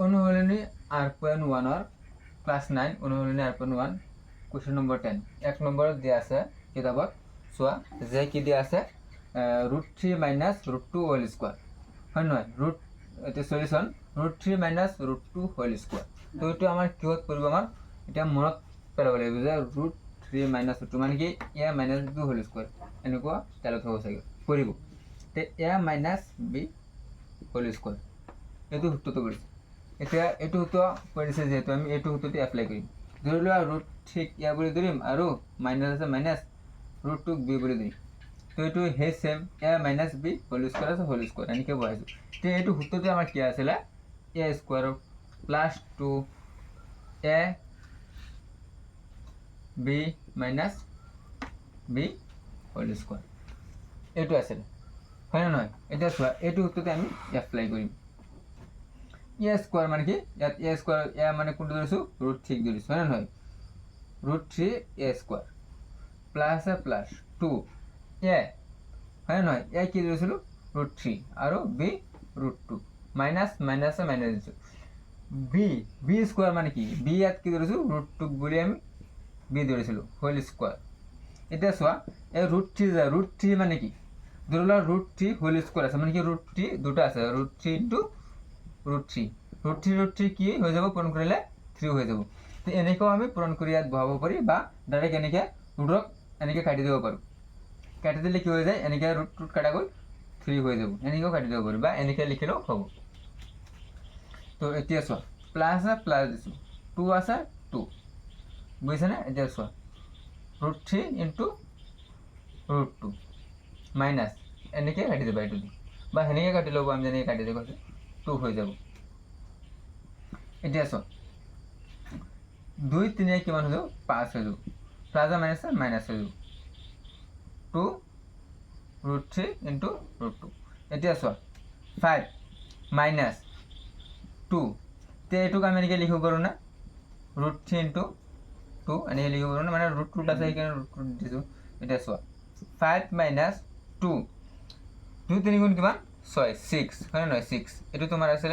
অনুশীলনী R.1 class 9 অনুশীলনী R.1 question number 10 এক নম্বৰত দিয়া আছে কিতাপত চোৱা যে কি দিয়া আছে √3 - √2 হোল স্কয়াৰ হয় নহয় ৰুট এটা সলিউশন √3 - √2 হোল স্কয়াৰ তো এটো আমাৰ কিহত পৰিব আমাৰ এটা মনত পেলাব লাগিব যে √3 - √2 মানে কি a - b হোল স্কয়ার এনেকুৱা তেলত হ'ব চাগে পৰিব তে a - b হোল স্কয়াৰ এটো সূত্ৰটো কৰিছে এতিয়া এটো সূত্ৰ কৰিছে যেহেতু আমি এটো সূত্ৰটো এপ্লাই কৰিম ধৰি লোৱা √3 ইয়া বুলি ধৰিম আৰু মাইনাস আছে মাইনাস √2 b বুলি ধৰিম তো এটো হে same a - b whole square আছে হোল স্কয়াৰ এনেকৈ বহাইছো তে এটো সূত্ৰটো আমাৰ কি আছিল a square plus 2a b minus b whole square এটো আছিল হয় না নহয় এটা চোৱা এটো সূত্ৰটো আমি এপ্লাই কৰিম a স্কয়াৰ মানে কি ইয়াত a স্কয়াৰ a মানে কোনটো ধৰিছো √3 ধৰিছো হয় না নহয় √3 a square plus a plus 2 a হয় না নহয় a কি ধৰিছিল √3 আৰু b √2 মাইনাস মাইনাস মাইনাস দিছো b স্কয়াৰ মানে কি b ইয়াত কি ধৰিছো √2 বুলি আমি b ধৰিছিলো হোল স্কয়াৰ এটা চোৱা এই √3 যা √3 মানে কি ধৰিলা √3 হোল স্কয়ার আছে মানে কি √3 দুটা আছে √3 √3 কি হৈ যাব পূৰণ কৰিলে 3 হৈ যাব তো এনেকৈ আমি পূৰণ কৰি ইয়াত বহাব পাৰি বা ডাইৰেক্ট এনেকৈ ৰুটক এনেকৈ কাটি দিব পাৰো কাটি দিলে কি হৈ যায় এনেকৈ ৰুট কাটা গ'ল 3 হৈ যাব এনেকৈ কাটি দিব পাৰি বা এনেকৈ লিখিলেও হ'ব তো এতিয়া চোৱা প্লাস প্লাস দিছো 2 আছে 2 বুজিছে না এতিয়া চোৱা √3 * √2 মাইনাস এনেকৈ কাটি দিবা এইটো বা এনেকৈ কাটি ল'ব আমি যেনেকৈ কাটি দিব 2 হৈ যাব এতিয়া চোৱা 2 3 কিমান হৈ যাব 5 হৈ যাব প্লাস মাইনাস মাইনাস হৈ যাব 2 √3 * √2 এতিয়া চোৱা 5 মাইনাস 2 তে এটুক আমি এনেকৈ লিখিব পাৰো না √3 * 2 এনেকৈ লিখিব পাৰো না মানে √2 আছে সেইকাৰণে √2 দিছো এতিয়া চোৱা 5 মাইনাস 2 2 3 গুণ কিমান 6 6 হয় না 6 এটো তোমাৰ আছিল